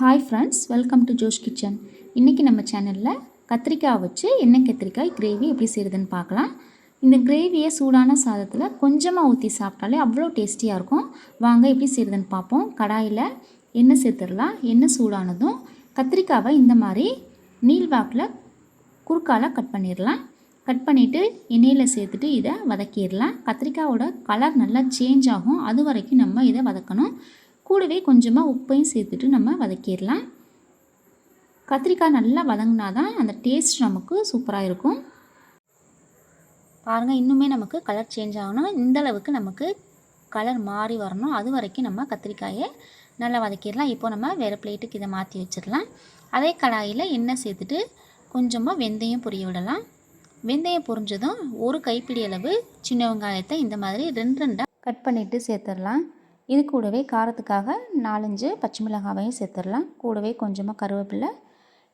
Hi friends, welcome to Josh kitchen. இன்றைக்கி நம்ம சேனலில் கத்திரிக்காய் வச்சு எண்ணெய் கத்திரிக்காய் கிரேவி எப்படி செய்கிறதுன்னு பார்க்கலாம். இந்த கிரேவியை சூடான சாதத்தில் கொஞ்சமாக ஊற்றி சாப்பிட்டாலே அவ்வளோ டேஸ்டியாக இருக்கும். வாங்க எப்படி செய்கிறதுன்னு பார்ப்போம். கடாயில் எண்ணெய் சேர்த்துடலாம். எண்ணெய் சூடானதும் கத்திரிக்காவை இந்த மாதிரி நீள்வாக்கில் குறுக்கால கட் பண்ணிடலாம். கட் பண்ணிவிட்டு எண்ணெயில் சேர்த்துட்டு இதை வதக்கிடலாம். கத்திரிக்காயோட கலர் நல்லா சேஞ்ச் ஆகும், அது வரைக்கும் நம்ம இதை வதக்கணும். கூடவே கொஞ்சமாக உப்பையும் சேர்த்துட்டு நம்ம வதக்கிடலாம். கத்திரிக்காய் நல்லா வதங்கினா தான் அந்த டேஸ்ட் நமக்கு சூப்பராக இருக்கும். பாருங்கள், இன்னுமே நமக்கு கலர் சேஞ்ச் ஆகணும். இந்தளவுக்கு நமக்கு கலர் மாறி வரணும், அது வரைக்கும் நம்ம கத்திரிக்காயை நல்லா வதக்கிடலாம். இப்போ நம்ம வேறு பிளேட்டுக்கு இதை மாற்றி வச்சிடலாம். அதே கடாயில் எண்ணெய் சேர்த்துட்டு கொஞ்சமாக வெந்தயம் பொரிய விடலாம். வெந்தயம் பொரிஞ்சதும் ஒரு கைப்பிடி அளவு சின்ன வெங்காயத்தை இந்த மாதிரி ரெண்டாக கட் பண்ணிவிட்டு சேர்த்துடலாம். இது கூடவே காரத்துக்காக 4-5 பச்சை மிளகாவையும் சேர்த்துடலாம். கூடவே கொஞ்சமாக கருவேப்பிலை,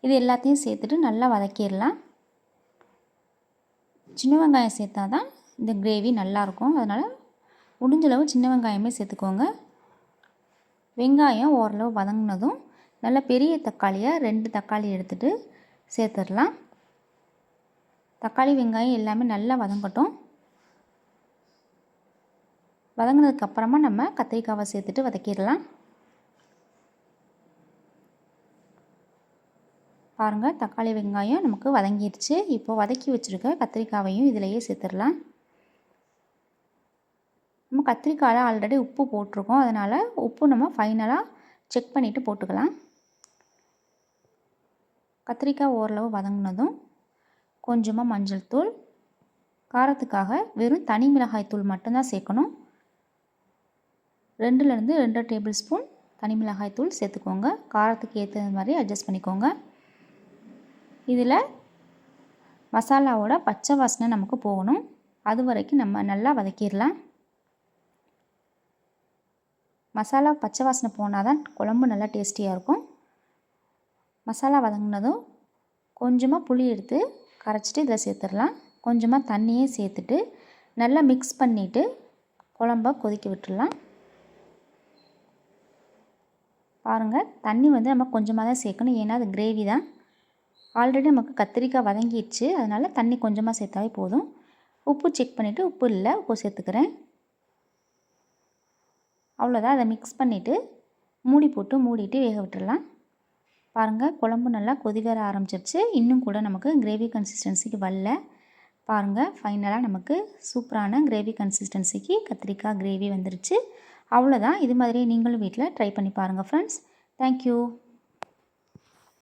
இது எல்லாத்தையும் சேர்த்துட்டு நல்லா வதக்கிடலாம். சின்ன வெங்காயம் சேர்த்தா தான் இந்த கிரேவி நல்லாயிருக்கும், அதனால் முடிஞ்சளவு சின்ன வெங்காயமே சேர்த்துக்கோங்க. வெங்காயம் ஓரளவு வதங்கினதும் நல்ல பெரிய தக்காளியை 2 தக்காளி எடுத்துகிட்டு சேர்த்துடலாம். தக்காளி வெங்காயம் எல்லாமே நல்லா வதங்கட்டும். வதங்கினதுக்கப்புறமா நம்ம கத்திரிக்காவை சேர்த்துட்டு வதக்கிடலாம். பாருங்கள், தக்காளி வெங்காயம் நமக்கு வதங்கிடுச்சு. இப்போது வதக்கி வச்சுருக்க கத்திரிக்காவையும் இதிலையே சேர்த்துடலாம். நம்ம கத்திரிக்காயில் ஆல்ரெடி உப்பு போட்டிருக்கோம், அதனால் உப்பு நம்ம ஃபைனலாக செக் பண்ணிவிட்டு போட்டுக்கலாம். கத்திரிக்காய் ஓரளவு வதங்கினதும் கொஞ்சமாக மஞ்சள் தூள், காரத்துக்காக வெறும் தனி மிளகாய் தூள் மட்டும்தான் சேர்க்கணும். 2லேருந்து 2 டேபிள் ஸ்பூன் தனி மிளகாய் தூள் சேர்த்துக்கோங்க. காரத்துக்கு ஏற்ற மாதிரி அட்ஜஸ்ட் பண்ணிக்கோங்க. இதில் மசாலாவோட பச்சை வாசனை நமக்கு போகணும், அது வரைக்கும் நம்ம நல்லா வதக்கிடலாம். மசாலா பச்சை வாசனை போனால் தான் குழம்பு நல்லா டேஸ்டியாக இருக்கும். மசாலா வதங்கினதும் கொஞ்சமாக புளி எடுத்து கரைச்சிட்டு இதில் சேர்த்துடலாம். கொஞ்சமாக தண்ணியே சேர்த்துட்டு நல்லா மிக்ஸ் பண்ணிவிட்டு குழம்ப கொதிக்க விட்டுடலாம். பாருங்கள், தண்ணி நம்ம கொஞ்சமாக தான் சேர்க்கணும், ஏன்னா அது கிரேவி தான். ஆல்ரெடி நமக்கு கத்திரிக்காய் வதங்கிடுச்சு, அதனால் தண்ணி கொஞ்சமாக சேர்த்தாவே போதும். உப்பு செக் பண்ணிவிட்டு உப்பு இல்லை, உப்பு சேர்த்துக்கிறேன். அவ்வளோதான். அதை மிக்ஸ் பண்ணிவிட்டு மூடி போட்டு மூடிட்டு வேக விட்டுடலாம். பாருங்கள், குழம்பு நல்லா கொதி வர ஆரம்பிச்சிருச்சு. இன்னும் கூட நமக்கு கிரேவி கன்சிஸ்டன்சிக்கு வரல. பாருங்கள், ஃபைனலாக நமக்கு சூப்பரான கிரேவி கன்சிஸ்டன்சிக்கு கத்திரிக்காய் கிரேவி வந்துருச்சு. அவ்வளோதான். இது மாதிரி நீங்களும் வீட்டில் ட்ரை பண்ணி பாருங்கள் ஃப்ரெண்ட்ஸ். தேங்க்யூ.